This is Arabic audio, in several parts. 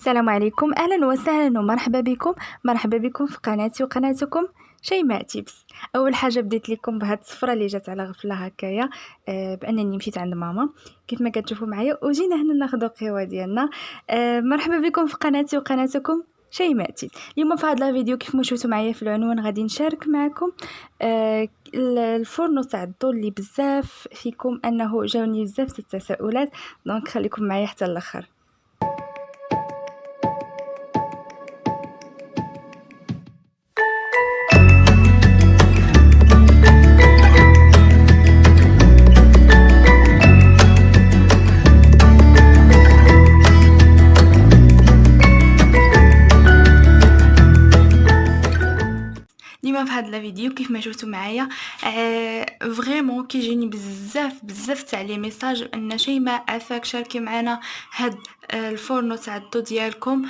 السلام عليكم، أهلا وسهلا ومرحبا بكم. مرحبا بكم في قناتي وقناتكم شيماء تيبس. اول حاجه بديت لكم بهاد الصفره اللي جات على غفله هكايا، بانني مشيت عند ماما كيف ما كتشوفوا معايا وجينا هنا ناخذ قهوه ديالنا. مرحبا بكم في قناتي وقناتكم شيماء تيبس. اليوم في هذا الفيديو كيف ما شفتوا معايا في العنوان غادي نشارك معكم الفرن تاع الضوء اللي بزاف فيكم انه جاوني بزاف التساؤلات، دونك خليكم معايا حتى الاخر. ديما في هذا الفيديو كيف ما شفتوا معايا فريمون كيجيني بزاف تاع لي ميساج ان شيماء عافاك شاركي معنا هاد الفورنو تاع الضو ديالكم.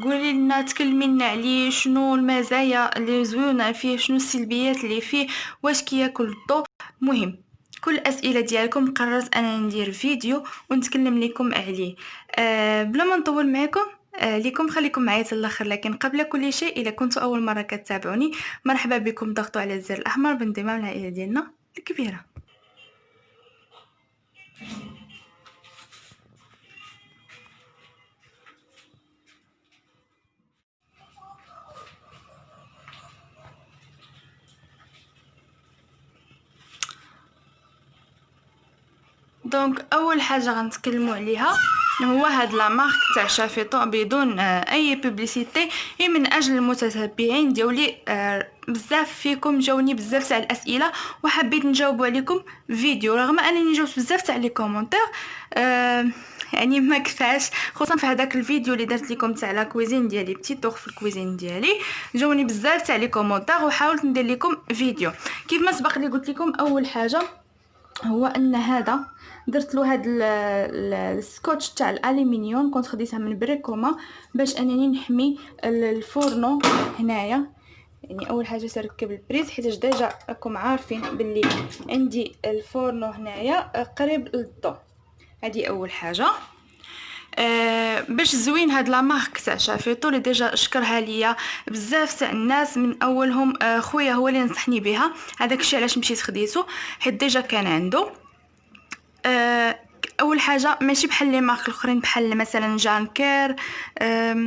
قولي لنا تكلمي لنا عليه، شنو المزايا اللي زوينه فيه، شنو السلبيات اللي فيه، واش كياكل الضو. مهم كل الاسئله ديالكم قررت انا ندير فيديو ونتكلم لكم عليه. بلا ما نطول معكم ليكم خليكم معايا حتى الاخر. لكن قبل كل شيء، اذا كنتوا اول مره كتابعوني مرحبا بكم، ضغطوا على الزر الاحمر بانضمام العائله ديالنا الكبيره. دونك اول حاجه غنتكلموا عليها هو هاد لا مارك تاع شافيطو بدون اي بوبليسيتي، من اجل المتتبعين ديالي. بزاف فيكم جاوني بزاف تاع الاسئله وحبيت نجاوب عليكم فيديو، رغم انني جاوبت بزاف تاع لي كومونتير. يعني ما كفاش، خصوصا في هذاك الفيديو اللي درت لكم تاع لا كويزين ديالي، بتي طوغ في الكويزين ديالي، جاوني بزاف تاع لي كومونتير وحاولت ندير لكم فيديو. كيف ما سبق لي قلت لكم، اول حاجه هو ان هذا درت له هذا السكوتش تاع الالومنيوم، كنت خديتها من بريكوما باش انني نحمي الفورنو هنايا. يعني اول حاجه تركب البريز، حيت ديجا راكم عارفين باللي عندي الفورنو هنايا قريب للضو. هذه اول حاجه. باش زوين هاد لا مارك تاع شافيطو اللي ديجا شكرها ليا بزاف تاع الناس، من اولهم خويا هو اللي نصحني بها. هذاك الشيء علاش مشيت خديته، حيت ديجا كان عنده. اول حاجه ماشي بحال لي مارك الاخرين، بحال مثلا جانكير.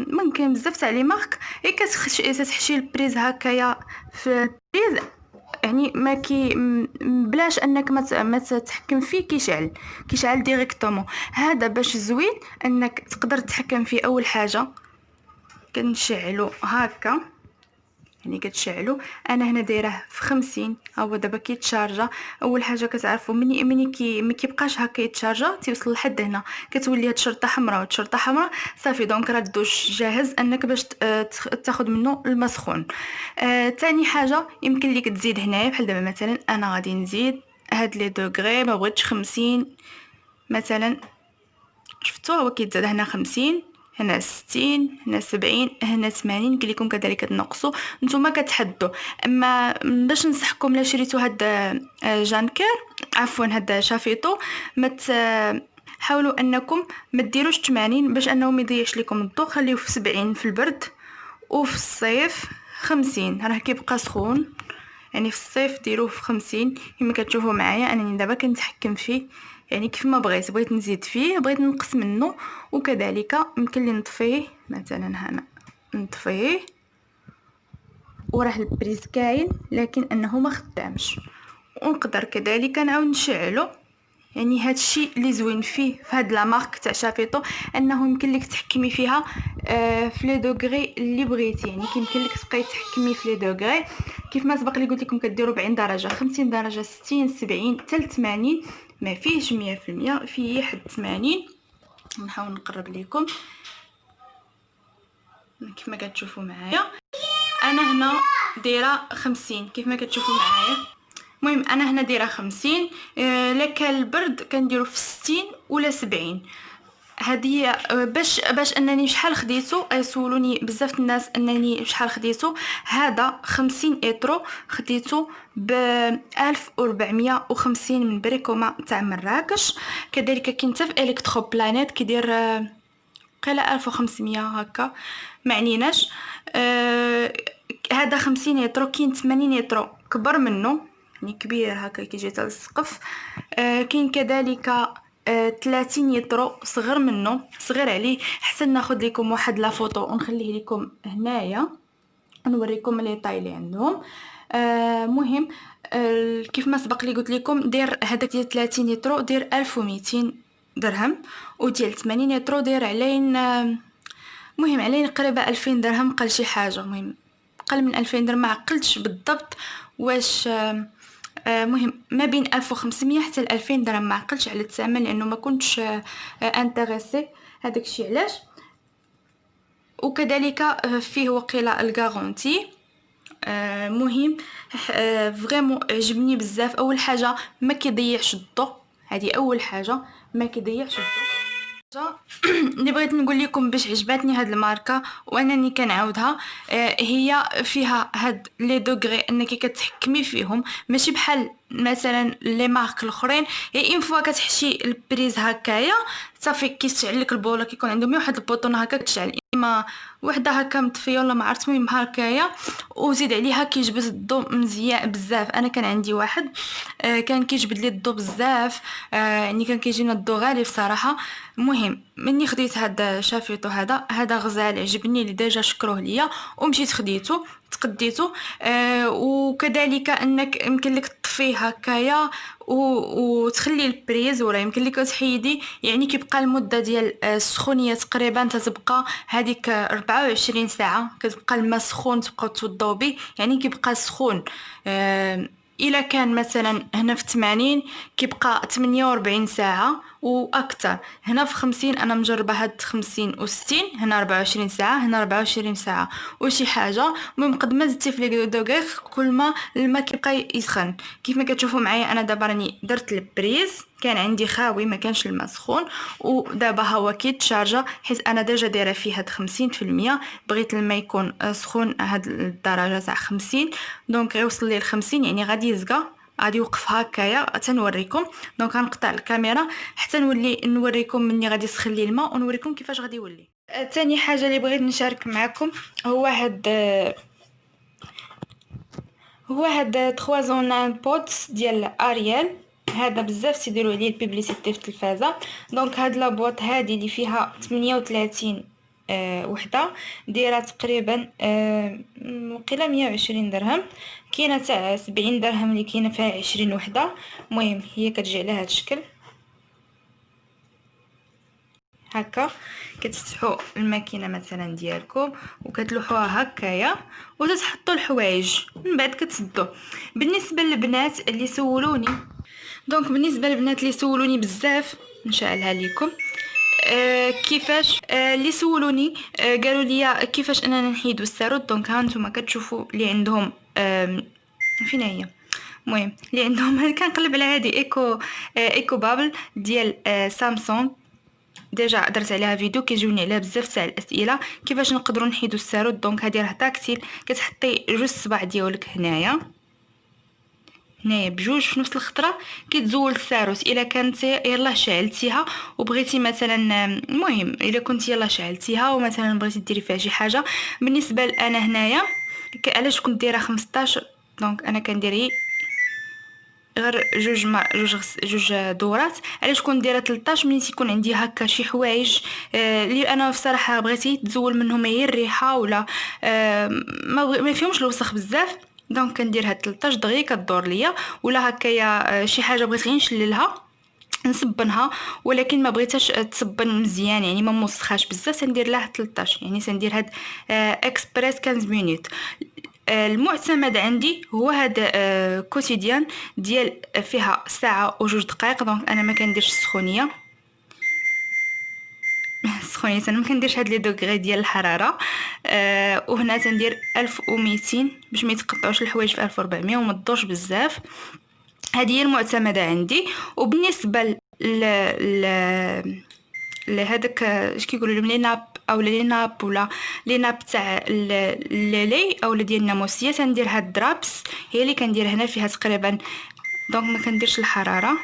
ممكن بزاف تاع لي مارك كتحشي البريز هكايا في البريز، يعني ما بلاش انك ما تتحكم فيه، كيشعل ديريكتومون. هذا باش زوين انك تقدر تتحكم فيه. اول حاجه كنشعلو هكا، يعني كتشعلو. انا هنا دايره في 50، هو دابا كيتشارجا. اول حاجه كتعرفوا مني ما كيبقاش هكا يتشارجا، تيوصل لحد هنا كتولي هاد الشرطه حمراء والشرطه حمراء، صافي. دونك راه الدوش جاهز انك باش تاخذ منه المسخون. تاني حاجه يمكن ليك تزيد هنايا، بحال دابا مثلا انا غادي نزيد هاد لي دوغري، ما بغيتش 50 مثلا. شفتوا هو كيتزاد هنا 50، هنا 60، هنا 70، هنا 80. قال لكم كذلك تنقصوا، نتوما كتحدوا. اما باش نصحكم لا شريتوا هاد جانكير، عفوا هاد شافيطو، حاولوا انكم ما ديروش 80 باش انه ما يضيعش لكم الضوء. خليوه في 70 في البرد، وفي الصيف 50 راه كيبقى سخون. يعني في الصيف ديروه في 50 كما كتشوفوا معايا. انا دابا كنتحكم فيه، يعني كيف ما بغيت نزيد فيه، بغيت نقص منه، وكذلك يمكن لي نطفيه مثلا. هنا نطفيه وراه البريز كاين لكن انه ما خدامش، ونقدر كذلك نعاود نشعله. يعني هذا الشيء اللي زوين فيه في هاد لا مارك تاع شافيطو، انه يمكن لك تحكمي فيها في لي دوغري اللي بغيتي. يعني يمكن لك تبقاي تحكمي في لي دوغري كيف ما سبق لي قلت لكم، كديروا 40 درجه، 50 درجه، 60، 70 حتى 80. ما فيهش 100%، فيه حد 80. نحاول نقرب لكم كيف ما كتشوفوا معايا. انا هنا دايره 50 كيف ما كتشوفوا معايا. المهم انا هنا دايره 50. لك البرد كنديرو في 60 ولا 70. هذه باش انني شحال خديته. يسولوني بزاف الناس انني شحال خديته. هذا 50 اترو خديته ب 1450 من بريكوما تاع مراكش. كذلك كاين حتى في الكترو بلانيت كيدير قيله 1500 هكا، معنيناش. هذا 50 يترو. كاين 80 يترو كبر منه، يعني كبير هكا كيجي حتى للسقف. كاين كذلك 30 يترو صغر منه، صغير عليه. حتى ناخذ لكم واحد لا فوتو ونخليه لكم هنايا نوريكم لي طاي اللي عندهم. مهم كيف ما سبق لي قلت لكم، دير هذاك ديال 30 يترو دير 1200 درهم، وديال 80 يترو دير علين مهم علين قريبه 2000 درهم، قل شي حاجه. مهم قل من 2000 درهم، ما عقلتش بالضبط واش. مهم ما بين 1500 حتى 2000 درهم، ما عقلتش على الثمن لانه ما كنتش انتريسي. هذاك الشيء علاش. وكذلك فيه وقيله الغارونتي. مهم فريمون عجبني بزاف. اول حاجه ما كيضيعش الضوء، هذه اول حاجه، ما كيضيعش الضوء. اللي بغيت نقول لكم باش عجبتني هاد الماركه وانني كنعاودها، هي فيها هاد لي دوغري انك كتحكمي فيهم، ماشي بحال مثلا لي مارك الاخرين. اون فوا كتحشي البريز هكايا صافي كيشعل لك البوله، كيكون عندهم واحد البوطون هكا كتشعل، اما وحده هكا مطفيه ولا ما عرفت. المهم هكايا وزيد عليها كيجبد الضوء مزيان بزاف. انا كان عندي واحد كان كيجبد لي الضوء بزاف، يعني كان كيجينا الضوء غالي بصراحه. مهم مني خديت هذا شافيتو، هذا غزال عجبني، اللي ديجا شكروه ليا ومشيت خديته تقديته. وكذلك انك يمكن لك تطفيه هكايا وتخلي البريز، ولا يمكن لك تحيدي، يعني كيبقى المده ديال السخونيه تقريبا تتبقى هذيك 24 ساعه، كتبقى الماء سخون تبقاو توضاو به، يعني كيبقى سخون. الا كان مثلا هنا في 80 كيبقى 48 ساعه واكثر. هنا في 50 انا مجربه هاد 50 و60، هنا 24 ساعه، هنا 24 ساعه وشي حاجه. المهم قد ما زدتي في لي دوغيغ كل ما الماء كيبقى يسخن. كيف ما كتشوفوا معايا انا دابا راني درت البريز، كان عندي خاوي ما كانش الماء سخون، ودابا ها هو كيتشارجا حيت انا ديجا دايره فيه هاد 50%. بغيت الماء يكون سخون هاد الدرجه تاع 50، دونك غيوصل لي ل 50، يعني غادي يزقى، غادي يوقف هكايا تنوريكم. دونك غنقطع الكاميرا حتى نوريكم مني غادي يسخن لي الماء، ونوريكم كيفاش غادي يولي. ثاني حاجه اللي بغيت نشارك معكم هو هاد 3 زون بوتس ديال اريال. هذا بزاف تيديروا عليه البيبليسيتي في التلفازه. دونك هاد لابوط هذه اللي فيها 38 وحده، دايره تقريبا وقيله 120 درهم. كاينه تاع 70 درهم اللي كاينه فيها 20 وحده. المهم هي كتجي على هذا الشكل هكا. كتفتحوا الماكينه مثلا ديالكم وكتلوحوها هكايا وتتحطوا الحوايج، من بعد كتسدوا. بالنسبه للبنات اللي سولوني، بزاف نشعلها لكم. كيفاش اللي سولوني قالوا لي كيفاش اننا نحيدوا الساروت. دونك ها نتوما كتشوفوا اللي عندهم فين هي. المهم اللي عندهم كنقلب على هذه ايكو بابل ديال سامسونج، ديجا درت عليها فيديو كيجوني عليها بزاف تاع الاسئله كيفاش نقدروا نحيدوا الساروت. دونك هذه راه تاكتيل، كتحطي جوج صباع ديالك هنايا بجوج في نفس الخطره كيتزول الساروت. الا كانت يلاه شعلتيها وبغيتي مثلا، المهم الا كنت يلاه شعلتيها ومثلا بغيتي ديري فيها شي حاجه. بالنسبه لانا هنايا علاش كنت دايره 15، دونك انا كندير غير جوج دورات. علاش كنت دايره 13 ملي تيكون عندي هكا شي حوايج اللي انا بصراحه بغيتي تزول منهم هي الريحه ولا ما فيهمش الوسخ بزاف. دونك كندير هاد 13 دغيا كدور ليا، ولا هكايا شي حاجه بغيت غير نشللها نصبنها ولكن ما بغيتهاش تصبن مزيان، يعني ما موسخاش بزاف، سندير لها 13. يعني سندير هاد اكسبريس 15 مينوت. المعتمد عندي هو هذا كوتيديان ديال فيها ساعه وجوج دقائق. دونك انا ما كنديرش السخونيه انا ما كنديرش هاد لي دوغري ديال الحراره. وهنا تندير 1200 باش ما يتقطعوش الحوايج في 1400 وما تضوش بزاف. هذه هي المعتمده عندي. وبالنسبه لهذاك اش كيقولوا لهم لي ناب او لي ناب ولا لي ناب تاع الليلي او ديال الناموسيه، تندير هاد درابس هي اللي كندير هنا فيها تقريبا. دونك ما كنديرش الحراره،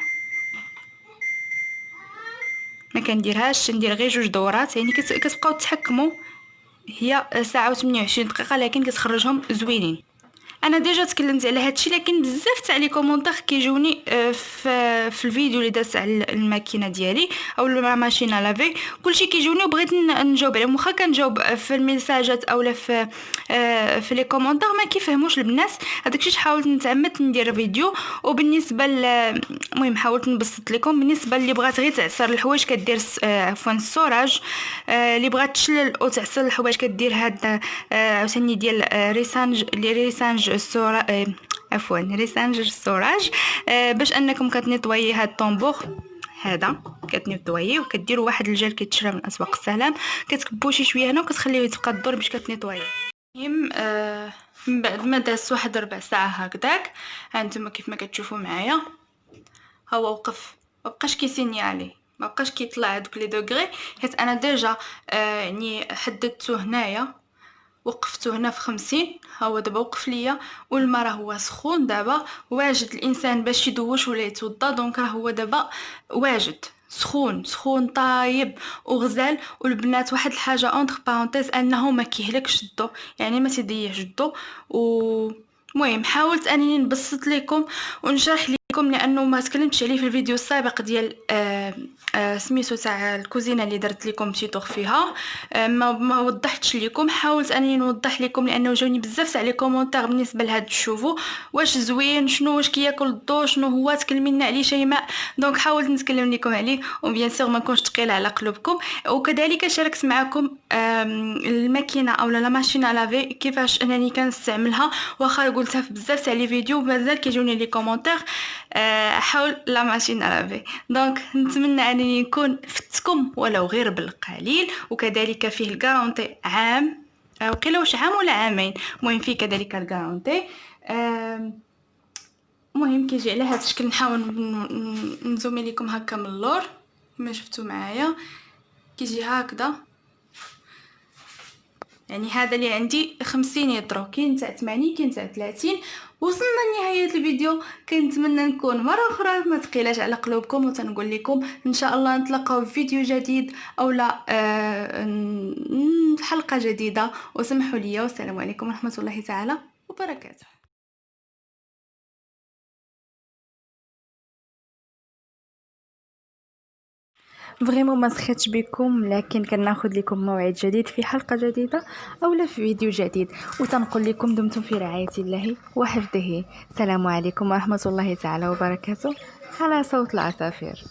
ما كنديرهاش، ندير غير 2 دورات. يعني كتبقاو تحكموا. هي ساعه و28 دقيقه لكن كتخرجهم زوينين. انا ديجا تكلمت على هادشي، لكن بزاف تاع لي كومونتير كيجوني في الفيديو اللي درت على الماكينه ديالي او لا ماشينه لافي. كلشي كيجوني وبغيت نجاوب عليهم، واخا كنجاوب في الميساجات اولا في لي كومونتير ما كيفهموش الناس. هذاك الشيء حاولت نتعمد ندير فيديو. وبالنسبه المهم حاولت نبسط لكم. بالنسبه اللي بغات غير تعصر الحوايج كدير عفوا السوراج، اللي بغات تشلل او تعصر الحوايج كدير هاد عاوتاني ديال ريسانج السورا عفوا ريسانج السوراج، باش انكم كتنيطويي هاد الطنبور هذا. كتنيطوييه وكديروا واحد الجل كيتشرى من اسواق السلام، كتكبوا شي شويه هنا وكتخليوه يتبقى الدور باش كتنيطوييه. المهم من بعد ما داز واحد ربع ساعه هكذاك، هانتوما كيف ما كتشوفوا معايا هو وقف، مبقاش كيسينيالي، مبقاش كيطلع هذوك لي دوغري، حيت انا ديجا يعني حددته هنايا، وقفته هنا في 50. هو دابا وقف ليا، والماء راه هو سخون دابا، واجد الانسان باش يدوش ولا يتوضا. دونك راه هو دابا واجد سخون سخون طايب وغزال. والبنات واحد الحاجه اونتر بارونتيز انه ما كيهلكش الضو، يعني ما تضيعش الضو. المهم حاولت انني نبسط لكم ونشرح لكم، لانه ما تكلمتش عليه في الفيديو السابق ديال سميتو تاع الكوزينه اللي درت لكم شي طوغ فيها. ما وضحتش لكم، حاولت انني نوضح لكم لانه جاوني بزاف تاع لي كومونتير بالنسبه لهاد الشوفو، واش زوين، شنو واش كياكل الضو، شنو هو، تكلمينا عليه شيماء. دونك حاولت نتكلم لكم عليه، وبيان سور ما نكونش ثقيله على قلوبكم. وكذلك شاركت معكم الماكينه او لا ماشينه لافي كيفاش انني كنستعملها، واخا قلتها في بزاف تاع لي فيديو مازال كيجوني لي كومونتير حول لا ماشينه لافي. دونك نتمنى انني نكون فتكم ولو غير بالقليل. وكذلك فيه الكارونتي عام، وقيل واش عام ولا عامين، المهم فيه كذلك الكارونتي. المهم كيجي على هذا الشكل. نحاول نزومي لكم هكا من اللور كما شفتوا معايا، كيجي هكذا. يعني هذا اللي عندي 50 يطرو، كاين تاع 80، كاين تاع 30. وصلنا لنهايه الفيديو. كنتمنى نكون مره اخرى ما ثقيلاش على قلوبكم، وتنقول لكم ان شاء الله نتلاقاو في فيديو جديد او لا حلقه جديده. وسمحوا لي، والسلام عليكم ورحمه الله تعالى وبركاته. فريمون ما سخيتش بكم، لكن كناخذ لكم موعد جديد في حلقه جديده او لا في فيديو جديد. وتنقول لكم دمتم في رعايه الله وحفظه. السلام عليكم ورحمه الله تعالى وبركاته. على صوت العصافير.